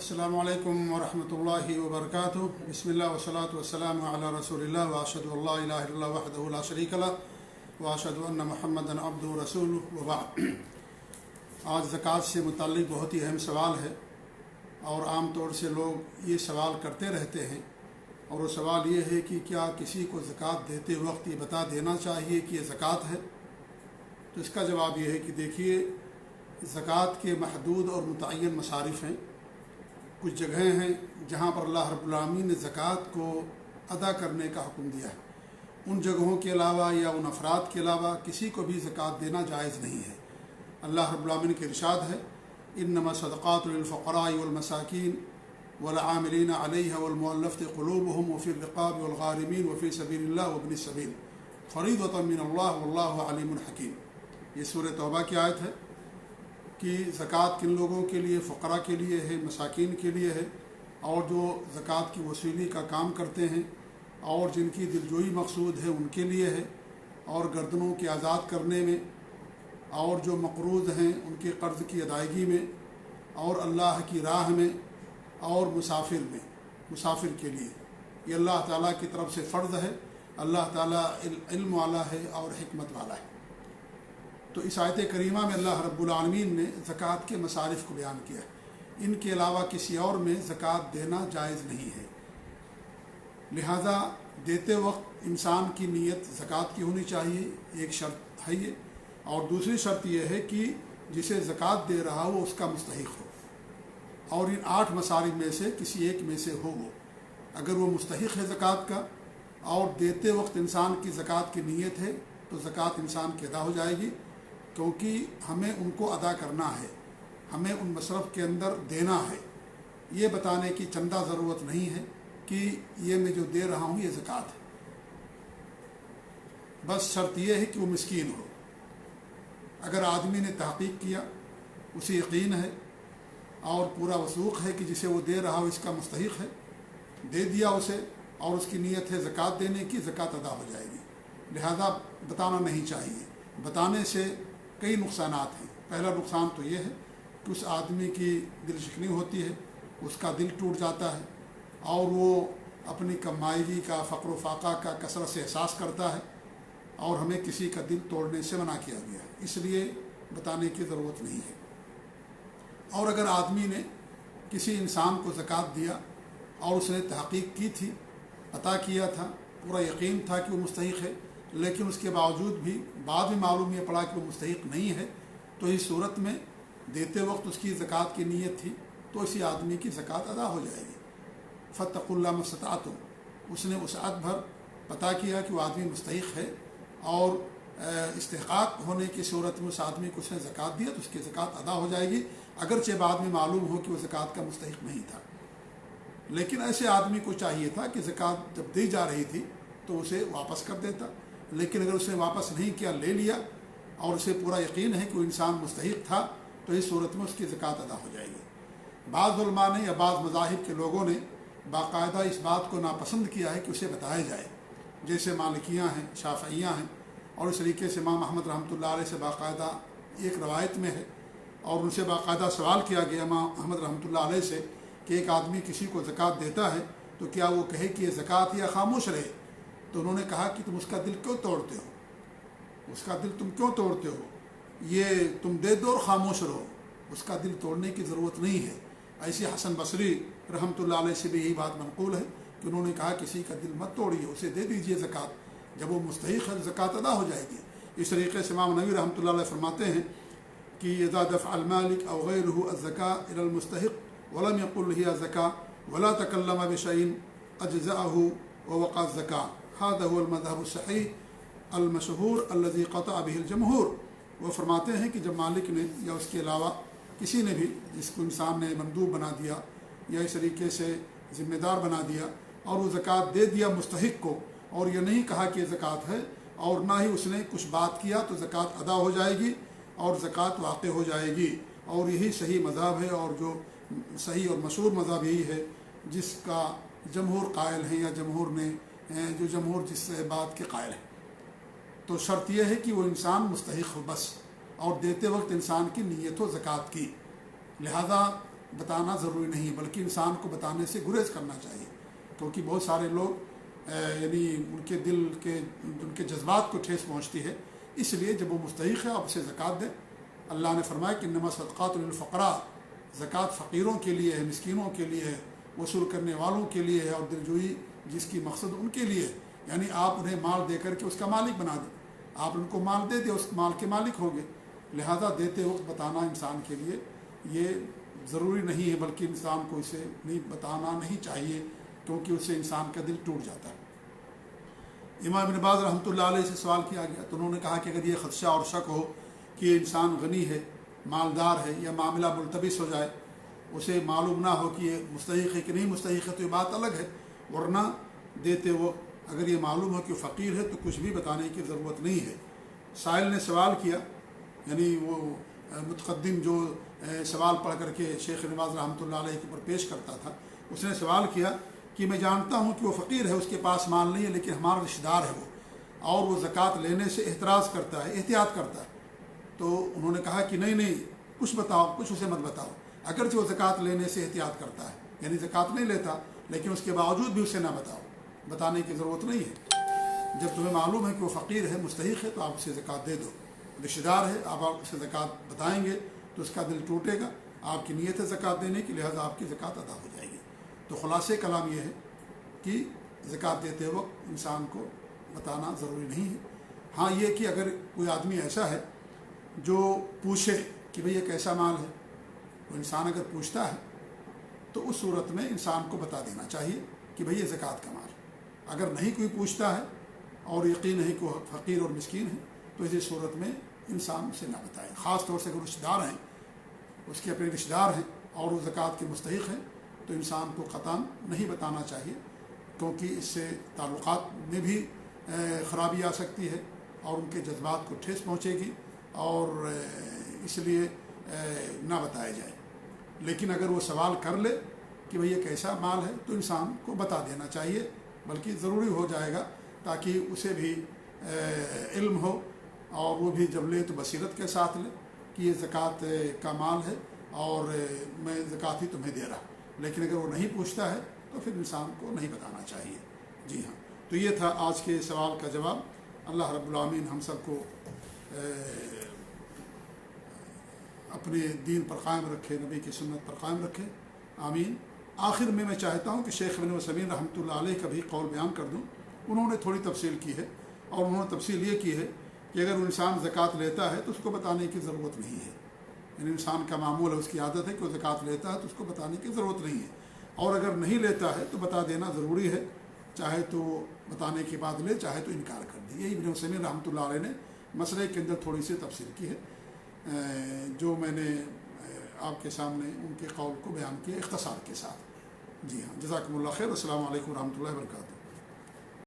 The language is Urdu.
السلام علیکم ورحمۃ اللہ وبرکاتہ۔ بسم اللہ والصلاۃ والسلام علی رسول اللہ واشہد ان لا الہ الا اللہ وحدہ لا شریک لہ واشہد ان محمدا عبدہ ورسولہ وبعد۔ آج زکوٰۃ سے متعلق بہت ہی اہم سوال ہے، اور عام طور سے لوگ یہ سوال کرتے رہتے ہیں، اور وہ سوال یہ ہے کہ کیا کسی کو زکوٰۃ دیتے وقت یہ بتا دینا چاہیے کہ یہ زکوٰۃ ہے؟ تو اس کا جواب یہ ہے کہ دیکھیے، زکوٰۃ کے محدود اور متعین مصارف ہیں۔ کچھ جگہیں ہیں جہاں پر اللہ رب العالمین نے زکوٰۃ کو ادا کرنے کا حکم دیا ہے۔ ان جگہوں کے علاوہ یا ان افراد کے علاوہ کسی کو بھی زکوٰۃ دینا جائز نہیں ہے۔ اللہ رب العالمین کے ارشاد ہے، انما الصدقات للفقراء والمساکین والعاملین علیہا والمؤلفۃ قلوبہم وفی الرقاب والغارمین وفی سبیل اللہ وابن السبیل فریضۃ من اللہ واللہ علیم حکیم۔ یہ سورہ توبہ کی آیت ہے کہ زکوٰۃ کن لوگوں کے لیے، فقراء کے لیے ہے، مساکین کے لیے ہے، اور جو زکوٰۃ کی وصولی کا کام کرتے ہیں اور جن کی دلجوئی مقصود ہے ان کے لیے ہے، اور گردنوں کے آزاد کرنے میں، اور جو مقروض ہیں ان کے قرض کی ادائیگی میں، اور اللہ کی راہ میں، اور مسافر کے لیے۔ یہ اللہ تعالیٰ کی طرف سے فرض ہے۔ اللہ تعالیٰ علم والا ہے اور حکمت والا ہے۔ تو اس آیت کریمہ میں اللہ رب العالمین نے زکوٰۃ کے مصارف کو بیان کیا ہے۔ ان کے علاوہ کسی اور میں زکوٰۃ دینا جائز نہیں ہے۔ لہذا دیتے وقت انسان کی نیت زکوٰۃ کی ہونی چاہیے، ایک شرط ہے یہ، اور دوسری شرط یہ ہے کہ جسے زکوٰۃ دے رہا ہو اس کا مستحق ہو، اور ان 8 مصارف میں سے کسی ایک میں سے ہو۔ وہ اگر وہ مستحق ہے زکوٰۃ کا اور دیتے وقت انسان کی زکوٰۃ کی نیت ہے تو زکوٰۃ انسان کی ادا ہو جائے گی، کیونکہ ہمیں ان کو ادا کرنا ہے، ہمیں ان مصرف کے اندر دینا ہے۔ یہ بتانے کی چندہ ضرورت نہیں ہے کہ یہ میں جو دے رہا ہوں یہ زکوٰۃ ہے۔ بس شرط یہ ہے کہ وہ مسکین ہو۔ اگر آدمی نے تحقیق کیا، اسے یقین ہے اور پورا وثوق ہے کہ جسے وہ دے رہا ہو اس کا مستحق ہے، دے دیا اسے، اور اس کی نیت ہے زکوٰۃ دینے کی، زکوٰۃ ادا ہو جائے گی۔ لہذا بتانا نہیں چاہیے۔ بتانے سے کئی نقصانات ہیں۔ پہلا نقصان تو یہ ہے کہ اس آدمی کی دل شکنی ہوتی ہے، اس کا دل ٹوٹ جاتا ہے، اور وہ اپنی کمائیگی کا، فقر و فاقہ کا کثرت سے احساس کرتا ہے، اور ہمیں کسی کا دل توڑنے سے منع کیا گیا ہے، اس لیے بتانے کی ضرورت نہیں ہے۔ اور اگر آدمی نے کسی انسان کو زکوٰۃ دیا اور اس نے تحقیق کی تھی، پتہ کیا تھا، پورا یقین تھا کہ وہ مستحق ہے، لیکن اس کے باوجود بھی بعد میں معلوم یہ پڑا کہ وہ مستحق نہیں ہے، تو اس صورت میں دیتے وقت اس کی زکوٰۃ کی نیت تھی تو اسی آدمی کی زکوٰۃ ادا ہو جائے گی۔ فاتقوا اللہ ما استطعتم، اس نے وسعت بھر پتہ کیا کہ وہ آدمی مستحق ہے، اور استحقاق ہونے کی صورت میں اس آدمی کو اس نے زکوٰۃ دیا تو اس کی زکوٰۃ ادا ہو جائے گی، اگرچہ بعد میں معلوم ہو کہ وہ زکوٰۃ کا مستحق نہیں تھا۔ لیکن ایسے آدمی کو چاہیے تھا کہ زکوٰۃ جب دی جا رہی تھی تو اسے واپس کر دیتا، لیکن اگر اس نے واپس نہیں کیا، لے لیا، اور اسے پورا یقین ہے کہ وہ انسان مستحق تھا، تو اس صورت میں اس کی زکوٰۃ ادا ہو جائے گی۔ بعض علماء نے یا بعض مذاہب کے لوگوں نے باقاعدہ اس بات کو ناپسند کیا ہے کہ اسے بتایا جائے، جیسے مالکیاں ہیں، شافعیاں ہیں، اور اس طریقے سے امام احمد رحمۃ اللہ علیہ سے باقاعدہ ایک روایت میں ہے، اور ان سے باقاعدہ سوال کیا گیا امام احمد رحمۃ اللہ علیہ سے کہ ایک آدمی کسی کو زکوٰۃ دیتا ہے تو کیا وہ کہے کہ یہ زکوٰۃ یا خاموش رہے؟ تو انہوں نے کہا کہ تم اس کا دل کیوں توڑتے ہو؟ اس کا دل تم کیوں توڑتے ہو؟ یہ تم دے دو اور خاموش رہو، اس کا دل توڑنے کی ضرورت نہیں ہے۔ ایسے حسن بصری رحمۃ اللہ علیہ سے بھی یہی بات منقول ہے کہ انہوں نے کہا کسی کا دل مت توڑیے، اسے دے دیجئے زکوٰۃ، جب وہ مستحق ہے زکوٰۃ ادا ہو جائے گی۔ اس طریقے سے امام نووی رحمۃ اللہ علیہ فرماتے ہیں کہ اذا دفع المالک او غیرہ الزکاۃ الی المستحق ولم یقل ہی الزکاۃ ولا تکلم بشیء اجزأہ ووقع الزکاۃ، هذا هو المذهب الصحیح المشہور الذي قطع به الجمہور۔ وہ فرماتے ہیں کہ جب مالک نے یا اس کے علاوہ کسی نے بھی جس کو انسان نے مندوب بنا دیا یا اس طریقے سے ذمہ دار بنا دیا، اور وہ زکوٰۃ دے دیا مستحق کو، اور یہ نہیں کہا کہ یہ زکوٰۃ ہے، اور نہ ہی اس نے کچھ بات کیا، تو زکوٰۃ ادا ہو جائے گی اور زکوٰۃ واقع ہو جائے گی۔ اور یہی صحیح مذہب ہے، اور جو صحیح اور مشہور مذہب یہی ہے جس کا جمہور قائل ہیں، یا جمہور نے جو جمہور جس بات کے قائل ہیں۔ تو شرط یہ ہے کہ وہ انسان مستحق ہو بس، اور دیتے وقت انسان کی نیت ہو زکوٰۃ کی۔ لہذا بتانا ضروری نہیں ہے، بلکہ انسان کو بتانے سے گریز کرنا چاہیے، کیونکہ بہت سارے لوگ یعنی ان کے دل کے ان کے جذبات کو ٹھیس پہنچتی ہے، اس لیے جب وہ مستحق ہے آپ اسے زکوٰۃ دیں۔ اللہ نے فرمایا کہ انما صدقات للفقراء، زکوٰۃ فقیروں کے لیے ہے، مسکینوں کے لیے ہے، وصول کرنے والوں کے لیے ہے، اور دلجوئی جس کی مقصد ان کے لیے ہے۔ یعنی آپ انہیں مال دے کر کے اس کا مالک بنا دیں، آپ ان کو مال دے دیں، اس مال کے مالک ہو گئے، لہذا دیتے وقت بتانا انسان کے لیے یہ ضروری نہیں ہے، بلکہ انسان کو اسے نہیں بتانا نہیں چاہیے، کیونکہ اس سے انسان کا دل ٹوٹ جاتا ہے۔ امام ابن باز رحمۃ اللہ علیہ سے سوال کیا گیا تو انہوں نے کہا کہ اگر یہ خدشہ اور شک ہو کہ یہ انسان غنی ہے، مالدار ہے، یا معاملہ ملتبس ہو جائے، اسے معلوم نہ ہو کہ یہ مستحق ہے کہ نہیں مستحق ہے، تو یہ بات الگ ہے، ورنہ دیتے وقت اگر یہ معلوم ہو کہ فقیر ہے تو کچھ بھی بتانے کی ضرورت نہیں ہے۔ سائل نے سوال کیا، یعنی وہ متقدم جو سوال پڑھ کر کے شیخ نواز رحمۃ اللہ علیہ کے اوپر پیش کرتا تھا، اس نے سوال کیا کہ میں جانتا ہوں کہ وہ فقیر ہے، اس کے پاس مال نہیں ہے، لیکن ہمارا رشتہ دار ہے وہ، اور وہ زکوٰۃ لینے سے احتراز کرتا ہے، احتیاط کرتا ہے۔ تو انہوں نے کہا کہ نہیں کچھ بتاؤ، کچھ اسے مت بتاؤ، اگرچہ وہ زکوٰۃ لینے سے احتیاط کرتا ہے، یعنی زکوٰۃ نہیں لیتا، لیکن اس کے باوجود بھی اسے نہ بتاؤ، بتانے کی ضرورت نہیں ہے۔ جب تمہیں معلوم ہے کہ وہ فقیر ہے، مستحق ہے، تو آپ اسے زکوٰۃ دے دو۔ رشتہ دار ہے، آپ اسے زکوٰۃ بتائیں گے تو اس کا دل ٹوٹے گا، آپ کی نیت ہے زکوٰۃ دینے کی، لہذا آپ کی زکوٰۃ ادا ہو جائے گی۔ تو خلاصے کلام یہ ہے کہ زکوٰۃ دیتے وقت انسان کو بتانا ضروری نہیں ہے۔ ہاں یہ کہ اگر کوئی آدمی ایسا ہے جو پوچھے کہ بھئی یہ کیسا مال ہے، وہ انسان اگر پوچھتا ہے تو اس صورت میں انسان کو بتا دینا چاہیے کہ بھئی یہ زکوٰۃ کا مال ہے۔ اگر نہیں کوئی پوچھتا ہے اور یقین ہے کہ وہ فقیر اور مسکین ہے تو اسی صورت میں انسان اسے نہ بتائے، خاص طور سے اگر رشتہ دار ہیں، اس کے اپنے رشتہ دار ہیں اور وہ زکوٰۃ کے مستحق ہیں، تو انسان کو قطعاً نہیں بتانا چاہیے، کیونکہ اس سے تعلقات میں بھی خرابی آ سکتی ہے اور ان کے جذبات کو ٹھیس پہنچے گی، اور اس لیے نہ بتایا جائے۔ لیکن اگر وہ سوال کر لے کہ بھئی یہ کیسا مال ہے تو انسان کو بتا دینا چاہیے، بلکہ ضروری ہو جائے گا تاکہ اسے بھی علم ہو، اور وہ بھی جب لے تو بصیرت کے ساتھ لے کہ یہ زکوٰۃ کا مال ہے اور میں زکوٰۃ ہی تمہیں دے رہا۔ لیکن اگر وہ نہیں پوچھتا ہے تو پھر انسان کو نہیں بتانا چاہیے۔ جی ہاں، تو یہ تھا آج کے سوال کا جواب۔ اللہ رب العالمین ہم سب کو اپنے دین پر قائم رکھے، نبی کی سنت پر قائم رکھے، آمین۔ آخر میں چاہتا ہوں کہ شیخ ابن عثیمین رحمۃ اللہ علیہ کا بھی قول بیان کر دوں۔ انہوں نے تھوڑی تفصیل کی ہے، اور انہوں نے تفصیل یہ کی ہے کہ اگر وہ انسان زکوٰۃ لیتا ہے تو اس کو بتانے کی ضرورت نہیں ہے، یعنی انسان کا معمول ہے، اس کی عادت ہے کہ وہ زکوٰۃ لیتا ہے تو اس کو بتانے کی ضرورت نہیں ہے، اور اگر نہیں لیتا ہے تو بتا دینا ضروری ہے، چاہے تو بتانے کے بعد لے، چاہے تو انکار کر دے۔ یہی ابن عثیمین رحمۃ اللہ علیہ نے مسئلے کے اندر تھوڑی سی تفصیل کی ہے، جو میں نے آپ کے سامنے ان کے قول کو بیان کیا اختصار کے ساتھ۔ جی ہاں، جزاکم اللہ خیر، السلام علیکم ورحمۃ اللہ وبرکاتہ۔